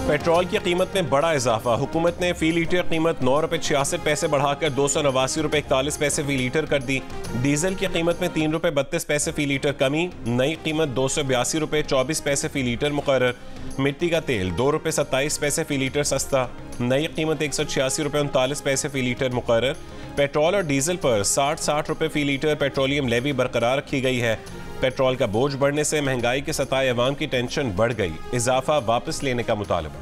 Petrol की कीमत में बड़ा इजाफा। हुकूमत ने फी लीटर कीमत 9 रुपये 66 पैसे बढ़ाकर 289 रुपये 41 पैसे फी लीटर कर दी। डीजल की कीमत में 3 रुपये 32 पैसे फी लीटर कमी। नई कीमत 282 रुपये 24 पैसे फी लीटर मुकर्रर। मिट्टी का तेल 2 रुपये 27 पैसे फी लीटर सस्ता। नई कीमत 186 रुपये 39 पैसे फी लीटर मुकर्रर। पेट्रोल और डीजल पर 60 रुपये फी लीटर पेट्रोलियम लेवी बरकरार रखी गई है। पेट्रोल का बोझ बढ़ने से महंगाई के सताए अवाम की टेंशन बढ़ गई। इजाफा वापस लेने का मुतालबा।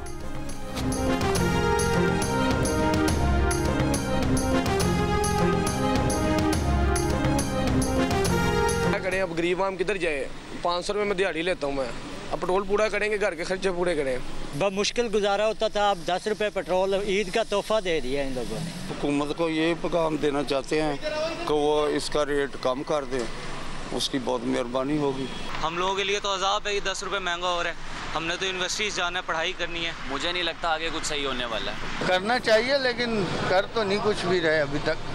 करें अब गरीब आम किधर जाए। 500 रुपये में दिहाड़ी लेता हूँ मैं। अब पेट्रोल पूरा करेंगे, घर के खर्चे पूरे करें। बहुत मुश्किल गुजारा होता था, अब 10 रुपये पेट्रोल ईद का तोहफा दे दिया इन लोगों ने। हुकूमत को ये पैगाम देना चाहते हैं कि वो इसका रेट कम कर दें, उसकी बहुत मेहरबानी होगी। हम लोगों के लिए तो अजाब है, 10 रुपये महंगा हो रहा है। हमने तो यूनिवर्सिटीज़ जाना है, पढ़ाई करनी है। मुझे नहीं लगता आगे कुछ सही होने वाला है। करना चाहिए लेकिन कर तो नहीं कुछ भी रहे अभी तक।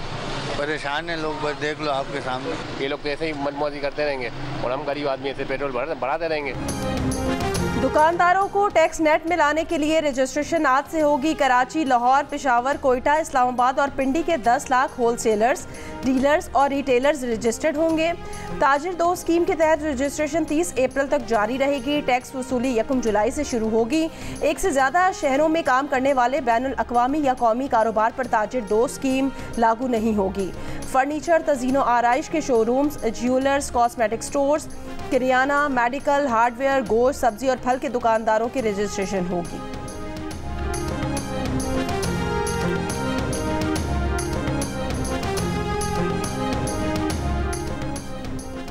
परेशान है लोग, बस देख लो आपके सामने। ये लोग तो ऐसे ही मनमौजी करते रहेंगे और हम गरीब आदमी ऐसे पेट्रोल बढ़ाते रहेंगे। दुकानदारों को टैक्स नेट में लाने के लिए रजिस्ट्रेशन आज से होगी। कराची, लाहौर, पेशावर, कोयटा, इस्लामाबाद और पिंडी के 10 लाख होलसेलर्स, डीलर्स और रिटेलर्स रजिस्टर्ड होंगे। ताजिर दो स्कीम के तहत रजिस्ट्रेशन 30 अप्रैल तक जारी रहेगी। टैक्स वसूली 1 जुलाई से शुरू होगी। एक से ज़्यादा शहरों में काम करने वाले बैनुल अक़वामी या कौमी कारोबार पर ताजिर दो स्कीम लागू नहीं होगी। फर्नीचर, तज़ीनो आराइश के showrooms, jewellers, cosmetic stores, kirana, medical, hardware, गोश्त, सब्जी और फल के दुकानदारों की रजिस्ट्रेशन होगी।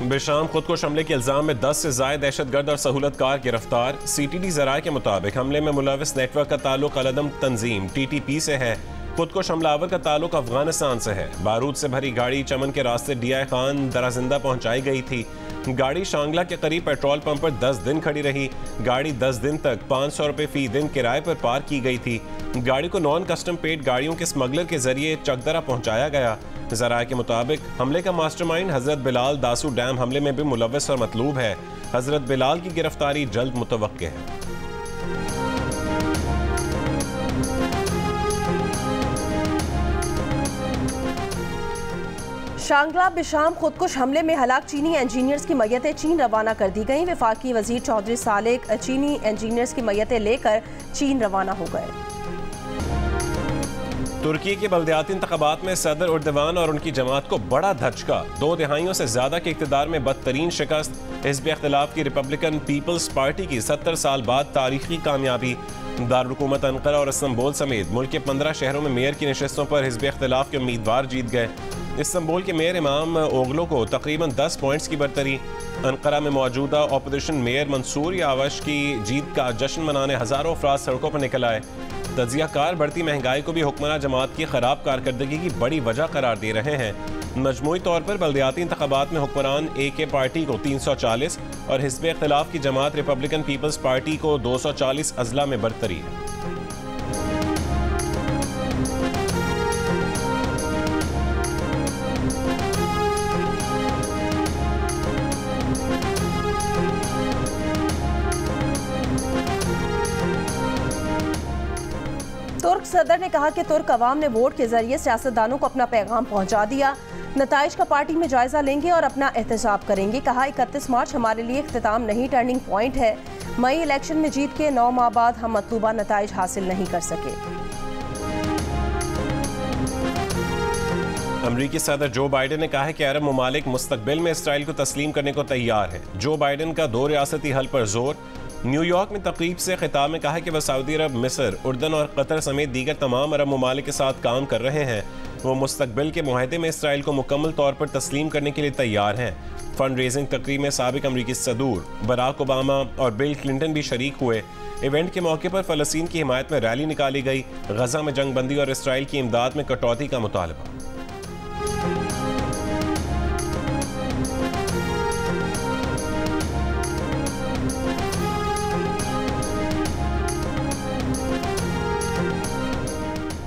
बेशाम खुदकुश हमले के इल्जाम में 10 से ज़ायद दहशतगर्द और सहूलतकार गिरफ्तार। CTD ज़राए के मुताबिक हमले में मुलविस नेटवर्क का ताल्लुक अलअदम तंजीम TTP से है। खुदकुश हमलावर का ताल्लुक अफगानिस्तान से है। बारूद से भरी गाड़ी चमन के रास्ते DI खान दराजिंदा पहुंचाई गई थी। गाड़ी शांगला के करीब पेट्रोल पंप पर 10 दिन खड़ी रही। गाड़ी 10 दिन तक 500 रुपये फी दिन किराए पर पार्क की गई थी। गाड़ी को नॉन कस्टम पेड गाड़ियों के स्मगलर के जरिए चकदरा पहुंचाया गया। ज़राए के मुताबिक हमले का मास्टरमाइंड हजरत बिलाल दासू डैम हमले में भी मुलव्वस और मतलूब है। हजरत बिलाल की गिरफ्तारी जल्द मुतवक्के है। शांगला बिशाम खुदकुश हमले में हलाक चीनी इंजीनियर्स की मैयतें चीन रवाना कर दी गईं। वफाकी वजीर चौधरी सालेक चीनी इंजीनियर्स की मैयतें लेकर चीन रवाना हो गए। तुर्की के बल्दियाती इंतखाबात में सदर उर्दवान और उनकी जमात को बड़ा धचका। 2 दिहाइयों से ज्यादा के इक़्तिदार में बदतरीन शिकस्त। हिज़्ब इख्तिलाफ की रिपब्लिकन पीपल्स पार्टी की 70 साल बाद तारीखी कामयाबी। दारुल हुकूमत अंकारा और इस्तांबुल समेत मुल्क के 15 शहरों में मेयर की नशस्तों पर हिज़्ब इख्तिलाफ के उम्मीदवार जीत गए। इस्तांबुल के मेयर इमाम ओगलो को तकरीबन 10 पॉइंट्स की बरतरी। अंकारा में मौजूदा अपोजिशन मेयर मंसूर यावश की जीत का जश्न मनाने हज़ारों अफराद सड़कों पर निकल आए। तजियाकार बढ़ती महंगाई को भी हुक्मरान जमात की खराब कारकर्दगी की बड़ी वजह करार दे रहे हैं। मजमूई तौर पर बल्दियाती इंतखाबात में हुक्मरान AK पार्टी को 340 और हिज़्ब इख्तिलाफ की जमात रिपब्लिकन पीपल्स पार्टी को 240 अजला में बरतरी है। तुर्क सदर ने कहा कि तुर्क अवाम ने वोट के जरिए सियासतदानों को अपना पैगाम पहुंचा दिया। नताइज का पार्टी में जायजा लेंगे और अपना एहतसाब करेंगे। कहा 31 मार्च हमारे लिए इख्तिताम नहीं, टर्निंग पॉइंट है। मई इलेक्शन में जीत के 9 माह बाद हम मतलूबा नताइज हासिल नहीं कर सके। अमरीकी सदर जो बाइडेन ने कहा है कि अरब ममालिक मुस्तकबिल में इसराइल को तस्लीम करने को तैयार है। जो बाइडेन का 2 रियासती हल पर जोर। न्यूयॉर्क में तकरीब से खिताब में कहा कि वह सऊदी अरब, मिस्र, उर्दन और कतर समेत दीगर तमाम अरब ममालिक के साथ काम कर रहे हैं। वो मुस्तकबिल के मुआहदे में इसराइल को मुकम्मल तौर पर तस्लीम करने के लिए तैयार हैं। फंड रेजिंग तकरीब में साबिक अमरीकी सदूर बराक ओबामा और बिल क्लिंटन भी शरीक हुए। इवेंट के मौके पर फ़लस्तीन की हिमायत में रैली निकाली गई। गजा में जंग बंदी और इसराइल की इमदाद में कटौती का मुतालबा।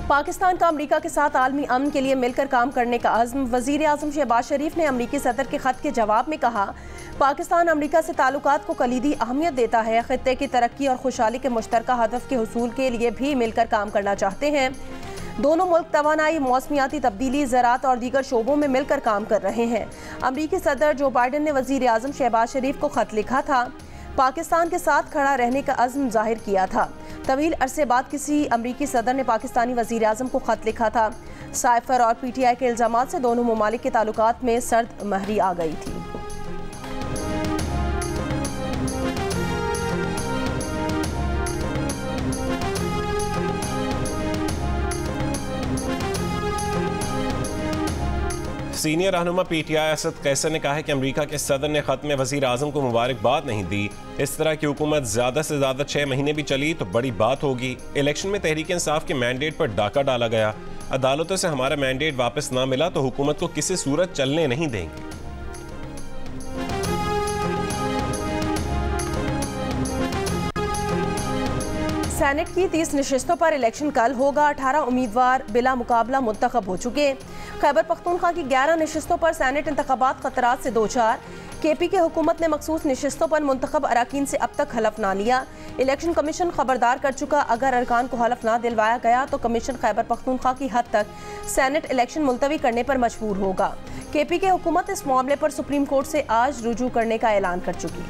पाकिस्तान का अमरीका के साथ आलमी अमन के लिए मिलकर काम करने का अज़्म। वज़ीर आज़म शहबाज शरीफ ने अमरीकी सदर के ख़त के जवाब में कहा, पाकिस्तान अमरीका से ताल्लुकात को कलीदी अहमियत देता है। खित्ते की तरक्की और खुशहाली के मुश्तरका हदफ के हुसूल के लिए भी मिलकर काम करना चाहते हैं। दोनों मुल्क तवानाई, मौसमियाती तब्दीली, ज़राअत और दीगर शोबों में मिलकर काम कर रहे हैं। अमरीकी सदर जो बाइडन ने वज़ीर आज़म शहबाज शरीफ को खत लिखा था, पाकिस्तान के साथ खड़ा रहने का अज़्म जाहिर किया था। तवील अरसे बाद किसी अमरीकी सदर ने पाकिस्तानी वज़ीर आज़म को खत लिखा था। साइफर और PTI के इल्ज़ामात से दोनों ममालिक के ताल्लुकात में सर्द महरी आ गई थी। सीनियर रहनुमा PTI असद कैसर ने कहा है कि अमेरिका के सदर ने खत में वज़ीर आज़म को मुबारकबाद नहीं दी। इस तरह की हुकूमत ज़्यादा से ज़्यादा 6 महीने भी चली तो बड़ी बात होगी। इलेक्शन में तहरीक इंसाफ के मैंडेट पर डाका डाला गया। अदालतों से हमारा मैंडेट वापस ना मिला तो हुकूमत को किसी सूरत चलने नहीं देंगे। सेनेट की 30 नशिस्तों पर इलेक्शन कल होगा। 18 उम्मीदवार बिला मुकाबला मुंतखब हो चुके। खैबर पख्तूनख्वा की 11 नशिस्तों पर सेनेट इंतखाबात खतरात से दो चार। KP की हुकूमत ने मखसूस नशिस्तों पर मुंतखब अराकीन से अब तक हलफ ना लिया। इलेक्शन कमीशन खबरदार कर चुका, अगर अरकान को हलफ ना दिलवाया गया तो कमीशन खैबर पख्तूनख्वा की हद तक सेनेट इलेक्शन मुलतवी करने पर मजबूर होगा। KP की हुकूमत इस मामले पर सुप्रीम कोर्ट से आज रुजू करने का ऐलान कर चुकी।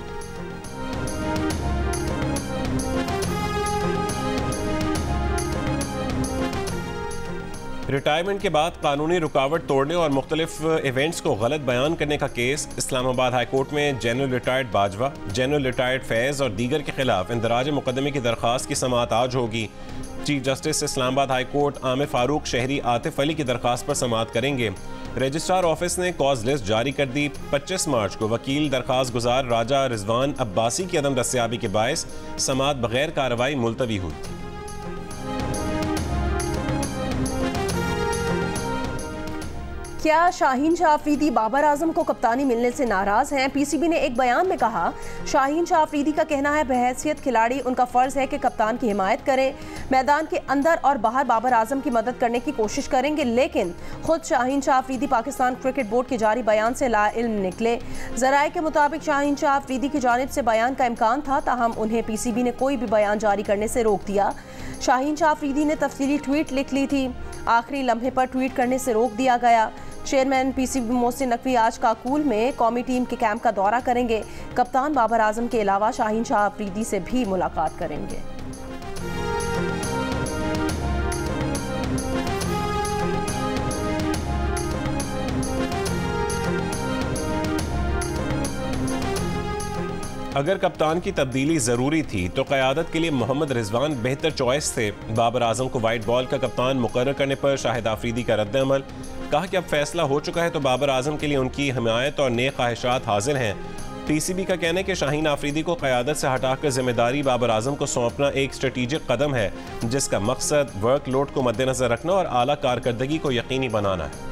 रिटायरमेंट के बाद कानूनी रुकावट तोड़ने और मुख्तलिफ इवेंट्स को गलत बयान करने का केस इस्लामाबाद हाई कोर्ट में general retired Bajwa, general retired Faiz और दीगर के खिलाफ इंदराज मुकदमे की दरख्वास्त की समाअत आज होगी। Chief justice Islamabad high court Aamir Farooq शहरी आतिफ अली की दरख्वास्त पर समाअत करेंगे। रजिस्ट्रार ऑफिस ने कॉज लिस्ट जारी कर दी। 25 मार्च को वकील दरख्वास्त गुजार राजा रिजवान अब्बासी की अदम दस्तयाबी के बायस समाअत बगैर कार्रवाई मुलतवी हुई थी। क्या शाहीन शाह अफरीदी बाबर आजम को कप्तानी मिलने से नाराज हैं? PCB ने एक बयान में कहा, शाहीन शाह अफरीदी का कहना है बहैसियत खिलाड़ी उनका फर्ज है कि कप्तान की हिमायत करें, मैदान के अंदर और बाहर बाबर आजम की मदद करने की कोशिश करेंगे, लेकिन खुद शाहीन शाह अफरीदी पाकिस्तान क्रिकेट बोर्ड के जारी बयान से लाइल्म निकले। जराए के मुताबिक शाहीन शाह अफरीदी की जानिब से बयान का इम्कान था, ताहम उन्हें PCB ने कोई भी बयान जारी करने से रोक दिया। शाहीन शाह अफरीदी ने तफसीली ट्वीट लिख ली थी, आखिरी लम्हे पर ट्वीट करने से रोक दिया गया। चेयरमैन PCB मोहसिन नकवी आज काकूल में कौमी टीम के कैंप का दौरा करेंगे। कप्तान बाबर आजम के अलावा शाहीन शाह अफरीदी से भी मुलाकात करेंगे। अगर कप्तान की तब्दीली ज़रूरी थी तो क़यादत के लिए मोहम्मद रिजवान बेहतर चॉइस थे। बाबर आजम को वाइट बॉल का कप्तान मुकर्रर करने पर शाहिद आफरीदी का रद्द-ए-अमल। कहा कि अब फैसला हो चुका है तो बाबर आजम के लिए उनकी हिमायत और नेक ख्वाहिशात हाजिर हैं। PCB का कहना है कि शाहीन आफरीदी को क़यादत से हटाकर जिम्मेदारी बाबर आजम को सौंपना एक स्ट्रेटेजिक कदम है, जिसका मकसद वर्कलोड को मद्देनजर रखना और आला कारकर्दगी को यकीनी बनाना है।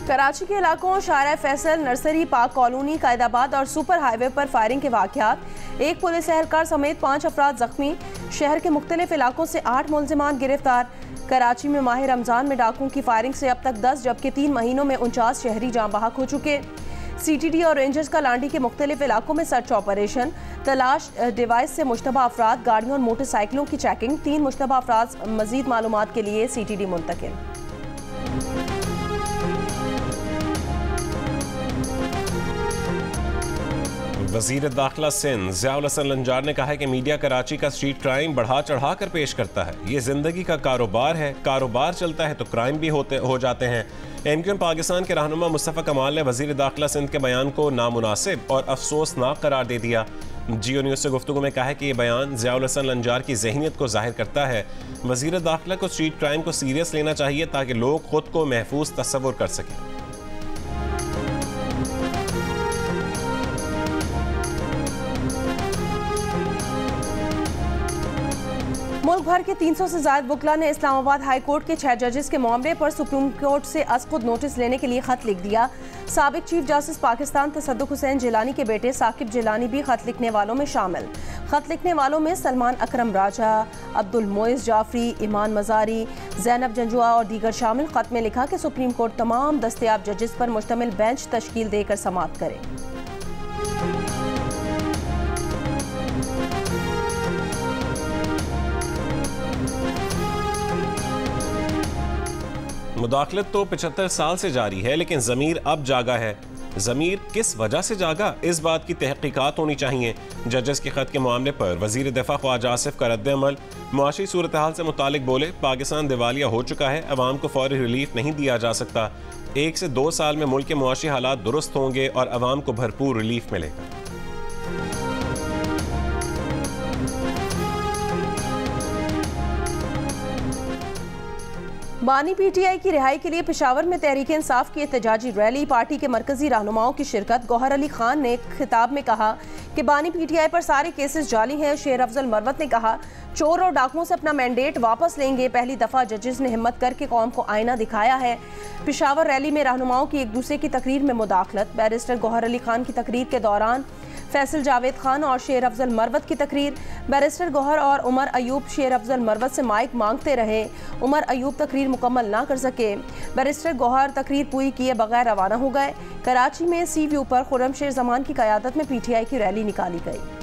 कराची के इलाकों शारा फैसल, नर्सरी, पाक कॉलोनी, कायदाबाद और सुपर हाईवे पर फायरिंग के वाक़यात, एक पुलिस एहलकार समेत 5 अफराद जख्मी। शहर के मुख्तलिफ इलाकों से 8 मुलजिमान गिरफ्तार। कराची में माह रमज़ान में डाकुओं की फायरिंग से अब तक 10 जबकि 3 महीनों में 49 शहरी जाँ बहक हो चुके। CTD और रेंजर्स का लांडी के मुख्तलिफ इलाकों में सर्च ऑपरेशन, तलाश डिवाइस से मुश्तबा अफराद, गाड़ियों और मोटरसाइकिलों की चेकिंग। 3 मुश्तबा अफराद मज़ीद मालूमात के लिए CTD मुंतकिल। वज़ीर दाखिला सिंध ज़ियाउल हसन लंजार ने कहा है कि मीडिया कराची का स्ट्रीट क्राइम बढ़ा चढ़ा कर पेश करता है। ये ज़िंदगी का कारोबार है, कारोबार चलता है तो क्राइम भी हो जाते हैं। MQM पाकिस्तान के रहनुमा मुस्तफ़ा कमाल ने वज़ीर दाखिला सिंध के बयान को नामुनासिब और अफसोसनाक करार दे दिया। जियो न्यूज़ से गुफ्तगू में कहा है कि ये बयान ज़ियाउल हसन लंजार की ज़हनियत को ज़ाहिर करता है। वज़ीर दाखिला को स्ट्रीट क्राइम को सीरियस लेना चाहिए ताकि लोग खुद को महफूज तस्वुर कर सकें। मुल्क भर के 300 से ज़ायद वकला ने इस्लामाबाद हाई कोर्ट के 6 जजेस के मामले पर सुप्रीम कोर्ट से अज़खुद नोटिस लेने के लिए ख़त लिख दिया। साबिक चीफ जस्टिस पाकिस्तान तसद्दुक़ हुसैन जिलानी के बेटे साकिब जिलानी भी ख़त लिखने वालों में शामिल। ख़त लिखने वालों में सलमान अकरम राजा, अब्दुल मोइज़ जाफरी, ईमान मज़ारी, ज़ैनब जंजुआ और दीगर शामिल। ख़त में लिखा कि सुप्रीम कोर्ट तमाम दस्तयाब जजेस पर मुश्तमिल बेंच तश्कील देकर समाअत करे। मुदाखलत तो 75 साल से जारी है, लेकिन ज़मीर अब जागा है। ज़मीर किस वजह से जागा, इस बात की तहकीकात होनी चाहिए। जजेस के ख़त के मामले पर वज़ीर दिफ़ा ख्वाजा आसिफ का रद्द-ए-अमल। मुआशी सूरत हाल से मुतालिक बोले, पाकिस्तान दिवालिया हो चुका है, अवाम को फौरी रिलीफ नहीं दिया जा सकता। 1 से 2 साल में मुल्क के मुआशी हालात दुरुस्त होंगे और अवाम को भरपूर रिलीफ मिलेगा। बानी पीटीआई की रिहाई के लिए पेशावर में तहरीक इंसाफ की एहतजाजी रैली। पार्टी के मरकजी रहनुमाओं की शिरकत। गौहर अली खान ने खिताब में कहा कि बानी पीटीआई पर सारे केसेस जाली हैं। शेर अफजल मरवत ने कहा, चोर और डाकुओं से अपना मैंडेट वापस लेंगे। पहली दफ़ा जजेस ने हिम्मत करके कौम को आईना दिखाया है। पेशावर रैली में रहनुमाओं की एक दूसरे की तकरीर में मुदाखलत। बैरिस्टर गौहर अली खान की तकरीर के दौरान फैसल जावेद खान और शेर अफजल मरवत की तकरीर। बैरिस्टर गौहर और उमर अयूब शेर अफजल मरवत से माइक मांगते रहे। उमर अयूब तकरीर मुकम्मल ना कर सके। बैरिस्टर गौहर तकरीर पूरी किए बगैर रवाना हो गए। कराची में सी व्यू पर खुर्रम शेर जमान की क़यादत में पीटीआई की रैली निकाली गई।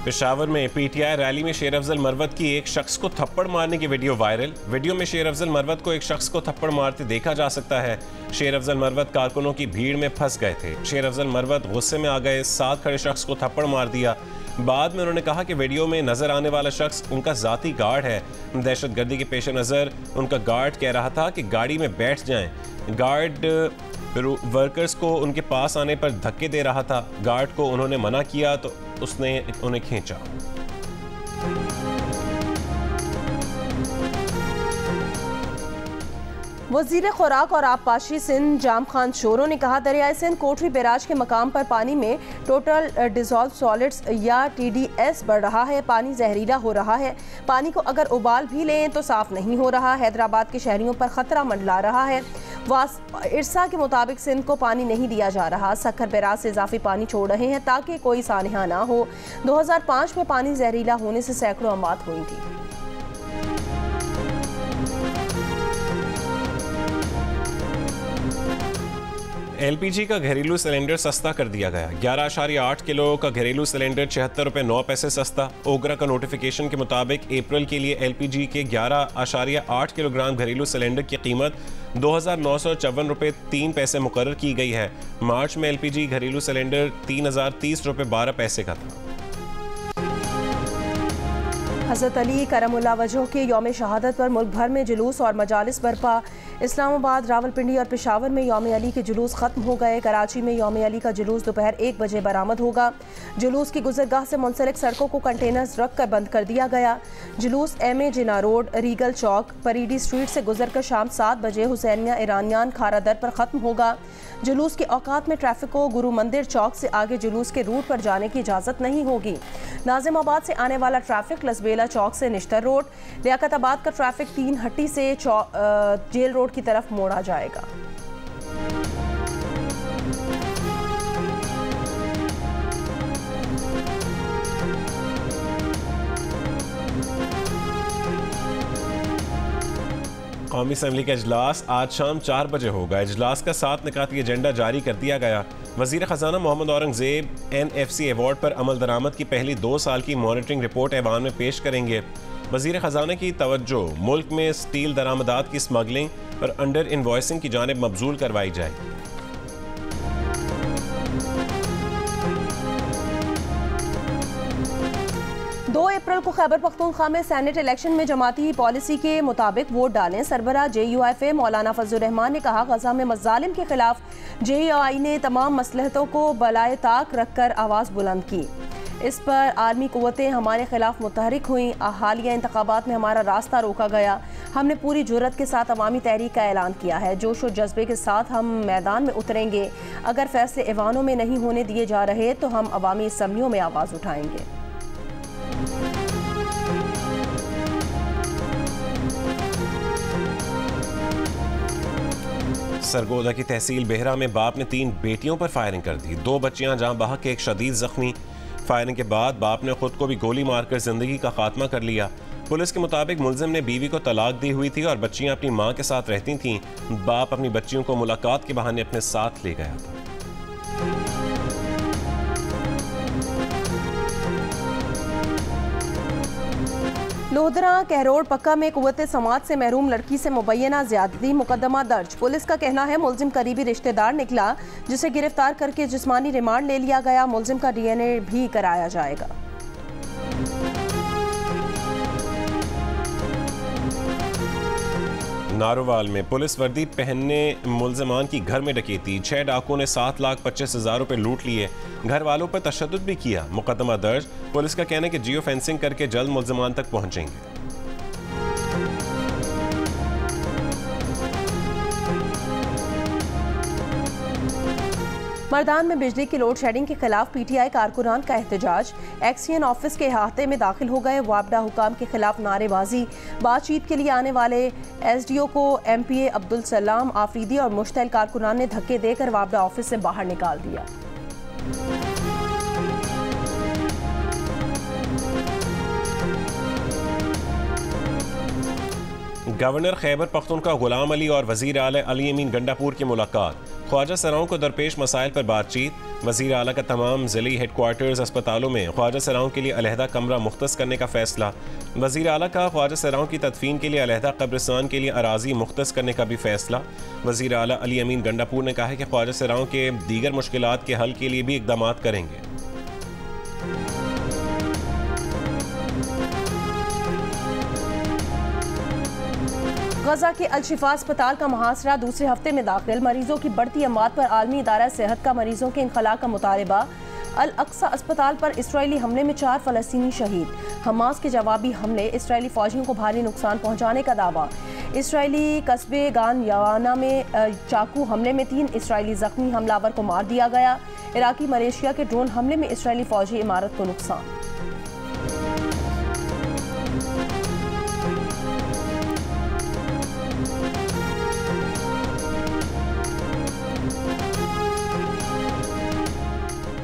पेशावर में पीटीआई रैली में शेर अफजल मरवत की एक शख्स को थप्पड़ मारने की वीडियो वायरल। वीडियो में शेर अफजल मरवत को एक शख्स को थप्पड़ मारते देखा जा सकता है। शेर अफजल मरवत कारकुनों की भीड़ में फंस गए थे। शेर अफजल मरवत गुस्से में आ गए, साथ खड़े शख्स को थप्पड़ मार दिया। बाद में उन्होंने कहा कि वीडियो में नजर आने वाला शख्स उनका जाती गार्ड है। दहशतगर्दी के पेश नज़र उनका गार्ड कह रहा था कि गाड़ी में बैठ जाएं। गार्ड वर्कर्स को उनके पास आने पर धक्के दे रहा था। गार्ड को उन्होंने मना किया तो उसने उन्हें खींचा। वज़ीर खुराक और आबपाशी सिंध जाम खान शोरो ने कहा, दरियाए सिंध कोठरी बैराज के मकाम पर पानी में टोटल डिज़ोल्व सॉलिड्स या TDS बढ़ रहा है। पानी जहरीला हो रहा है। पानी को अगर उबाल भी लें तो साफ़ नहीं हो रहा। हैदराबाद के शहरियों पर ख़तरा मंडला रहा है। इरसा के मुताबिक सिंध को पानी नहीं दिया जा रहा। सक्खर बैराज से इजाफी पानी छोड़ रहे हैं ताकि कोई सानहा ना हो। 2005 में पानी जहरीला होने से सैकड़ों अमवात हुई थी। LPG का घरेलू सिलेंडर सस्ता कर दिया गया। 11.8 किलो का घरेलू सिलेंडर 76 रुपये 9 पैसे सस्ता। ओगरा का नोटिफिकेशन के मुताबिक अप्रैल के लिए LPG के 11.8 किलोग्राम घरेलू सिलेंडर की कीमत 2,954 रुपये 3 पैसे मुकर्रर की गई है। मार्च में LPG घरेलू सिलेंडर 3,030 रुपये 12 पैसे का था। हज़रत अली करमुल्लाह वजह के यौम शहादत पर मुल्क भर में जुलूस और मजालिस बरपा। इस्लामाबाद, रावलपिंडी और पेशावर में यौम अली के जुलूस ख़त्म हो गए। कराची में यौम अली का जुलूस दोपहर 1 बजे बरामद होगा। जुलूस की गुजरगाह से मुंसलिक सड़कों को कंटेनर्स रख कर बंद कर दिया गया। जुलूस MA जिना रोड, रीगल चौक, परीडी स्ट्रीट से गुजरकर शाम 7 बजे हुसैनिया ईरानियान खारा दर पर ख़त्म होगा। जुलूस के औकात में ट्रैफिक को गुरु मंदिर चौक से आगे जुलूस के रूट पर जाने की इजाज़त नहीं होगी। नाजिमाबाद से आने वाला ट्रैफिक लसबेला चौक से निश्तर रोड, लियाकताबाद का ट्रैफिक 3 हट्टी से जेल रोड की तरफ मोड़ा जाएगा। कौमी असम्बली का इजलास आज शाम 4 बजे होगा। इजलास का 7 निकाती एजेंडा जारी कर दिया गया। वज़ीर ख़जाना मोहम्मद औरंगज़ेब NFC अवार्ड पर अमल दरामद की पहली 2 साल की मॉनिटरिंग रिपोर्ट ऐवान में पेश करेंगे। वज़ीर ख़जाना की तवज्जो मुल्क में स्टील दरामदात की स्मगलिंग और अंडर इनवॉइसिंग की जानिब मबजूल करवाई जाएगी। 2 अप्रैल को खैबर पख्तूनख्वा में सेनेट इलेक्शन में जमाती पॉलिसी के मुताबिक वोट डालें। सरबराह JUIF मौलाना फजलुर रहमान ने कहा, गजा में मज़ालिम के खिलाफ JUI ने तमाम मसलहतों को बलाए ताक रख कर आवाज़ बुलंद की। इस पर आलमी कुव्वतें हमारे खिलाफ मुतहरिक हुई। हालिया इंतखाबात में हमारा रास्ता रोका गया। हमने पूरी जुर्रत के साथ अवामी तहरीक का ऐलान किया है। जोश और जज्बे के साथ हम मैदान में उतरेंगे। अगर फैसले ऐवानों में नहीं होने दिए जा रहे तो हम अवामी असम्बलियों में आवाज़ उठाएंगे। सरगोदा की तहसील बेहरा में बाप ने 3 बेटियों पर फायरिंग कर दी। 2 बच्चियां जहां बहक, एक शदीद जख्मी। फायरिंग के बाद बाप ने खुद को भी गोली मारकर जिंदगी का खात्मा कर लिया। पुलिस के मुताबिक मुलजिम ने बीवी को तलाक दी हुई थी और बच्चियां अपनी मां के साथ रहती थीं। बाप अपनी बच्चियों को मुलाकात के बहाने अपने साथ ले गया था। लोधरा कहरोड़ पक्का में कुव्वत समात से महरूम लड़की से मुबैना ज्यादती मुकदमा दर्ज। पुलिस का कहना है मुलजिम करीबी रिश्तेदार निकला, जिसे गिरफ्तार करके जिस्मानी रिमांड ले लिया गया। मुलजिम का DNA भी कराया जाएगा। नारोवाल में पुलिस वर्दी पहनने मुलजमान की घर में डकैती। 6 डाकुओं ने 7,25,000 रुपए लूट लिए। घर वालों पर तशद्दुद भी किया। मुकदमा दर्ज। पुलिस का कहना है कि जियो फेंसिंग करके जल्द मुलजमान तक पहुंचेंगे। मर्दान में बिजली की लोड शेडिंग के खिलाफ PTI कारकुनान का एहतजाज। एक्सियन ऑफिस के अहाते में दाखिल हो गए। वापडा हुकाम के खिलाफ नारेबाजी। बातचीत के लिए आने वाले SDO को MPA अब्दुल सलाम आफरीदी और मुश्तैल कारकुनान ने धक्के देकर वापडा ऑफिस से बाहर निकाल दिया। गवर्नर खैबर पख्तूनख्वा गुलाम अली और वजीर आला अली अमीन गंडापुर की मुलाकात। ख्वाजा सराओं को दरपेश मसाइल पर बातचीत। वजीर आला का तमाम ज़िली हेडक्वार्टर्स अस्पतालों में ख्वाजा सराओं के लिए अलहदा कमरा मुख्तस करने का फैसला। वजीर आला का ख्वाजा सराओं की तदफीन के लिए अलहदा कब्रिस्तान के लिए अराजी मुख्तस करने का भी फैसला। वजीर आला अली अमीन गंडापुर ने कहा है कि ख्वाजा सराओं के दीगर मुश्किलात के हल के लिए भी इक़दामात करेंगे। गजा के अल-शिफा अस्पताल का मुहासरा दूसरे हफ्ते में दाखिल। मरीजों की बढ़ती अमवात पर आलमी इदारा सेहत का मरीजों के इनखला का मुतालबा। अल-अक्सा अस्पताल पर इसराइली हमले में 4 फ़लस्तीनी शहीद। हमास के जवाबी हमले, इसराइली फौजियों को भारी नुकसान पहुंचाने का दावा। इसराइली कस्बे गान यावाना में चाकू हमले में 3 इसराइली जख्मी। हमलावर को मार दिया गया। इराकी मलेशिया के ड्रोन हमले में इसराइली फौजी इमारत को नुकसान।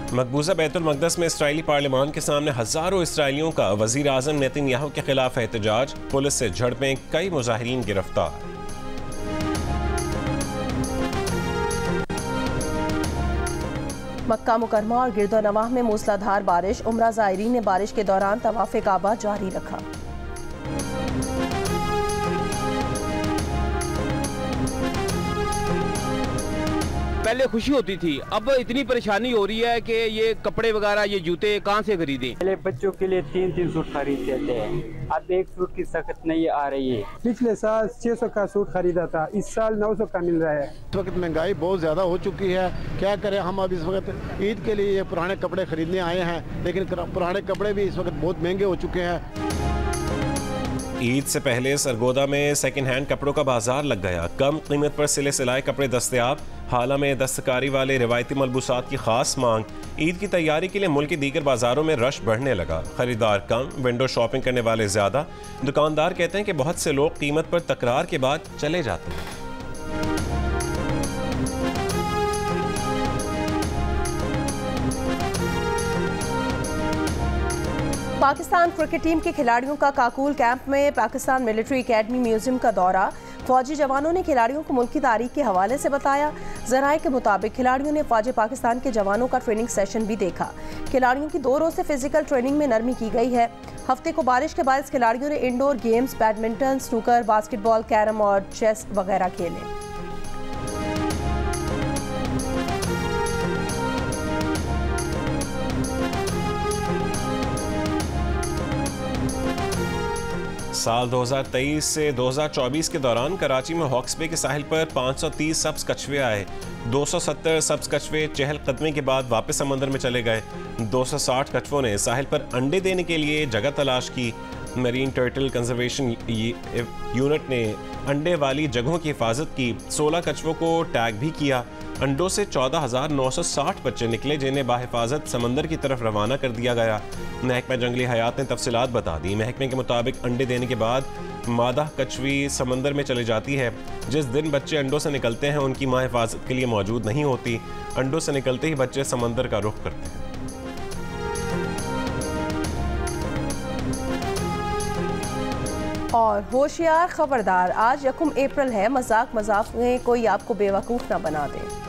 मकबूजा बैतुल मक़दस में इसराइली पार्लिमान के सामने हज़ारों इसराइलियों का वज़ीर आज़म नेतन्याहू के खिलाफ एहतजाज। पुलिस से झड़पें, कई मुजाहिरीन गिरफ्तार। मक्का मुकरमा और गिरदोनवाह में मूसलाधार बारिश। उम्रा ज़ायरीन ने बारिश के दौरान तवाफ़े काबा जारी रखा। पहले खुशी होती थी, अब इतनी परेशानी हो रही है कि ये कपड़े वगैरह, ये जूते कहाँ से खरीदें। पहले बच्चों के लिए 3 सूट खरीदते थे, अब 1 सूट की सख्त नहीं आ रही है। पिछले साल 600 का सूट खरीदा था, इस साल 900 का मिल रहा है। इस वक्त महंगाई बहुत ज़्यादा हो चुकी है, क्या करें हम। अब इस वक्त ईद के लिए ये पुराने कपड़े खरीदने आए हैं, लेकिन पुराने कपड़े भी इस वक्त बहुत महंगे हो चुके हैं। ईद से पहले सरगोदा में सेकंड हैंड कपड़ों का बाजार लग गया। कम कीमत पर सिले सिलाए कपड़े दस्तयाब। हाला में दस्तकारी वाले रिवायती मलबूसात की खास मांग। ईद की तैयारी के लिए मुल्क के दीगर बाजारों में रश बढ़ने लगा। खरीदार कम, विंडो शॉपिंग करने वाले ज्यादा। दुकानदार कहते हैं कि बहुत से लोग कीमत पर तकरार के बाद चले जाते हैं। पाकिस्तान क्रिकेट टीम के खिलाड़ियों का काकूल कैंप में पाकिस्तान मिलिट्री एकेडमी म्यूजियम का दौरा। फौजी जवानों ने खिलाड़ियों को मुल्क की तारीख के हवाले से बताया। ज़राए के मुताबिक खिलाड़ियों ने फौज पाकिस्तान के जवानों का ट्रेनिंग सेशन भी देखा। खिलाड़ियों की 2 रोज से फिजिकल ट्रेनिंग में नरमी की गई है। हफ्ते को बारिश के बाद खिलाड़ियों ने indoor games, badminton, snooker, basketball, carrom और चेस वगैरह खेले। साल 2023 से 2024 के दौरान कराची में हॉक्स बे के साहिल पर 530 सब्ज कछुए आए। 270 सब्ज कछुए चहलकदमी के बाद वापस समंदर में चले गए। 260 कछुओं ने साहिल पर अंडे देने के लिए जगह तलाश की। मरीन टर्टल कंजर्वेशन यूनिट ने अंडे वाली जगहों की हिफाजत की। 16 कछुओं को टैग भी किया। अंडों से 14,960 बच्चे निकले, जिन्हें बाहिफाजत समंदर की तरफ रवाना कर दिया गया। महकमा जंगली हयात ने तफसीलात बता दी। महकमे के मुताबिक अंडे देने के बाद मादा कछुई समंदर में चली जाती है। जिस दिन बच्चे अंडों से निकलते हैं उनकी माँ हिफाजत के लिए मौजूद नहीं होती। अंडों से निकलते ही बच्चे समंदर का रुख करते हैं। और होशियार खबरदार, आज 1 अप्रैल है, मजाक में कोई आपको बेवकूफ़ ना बना दे।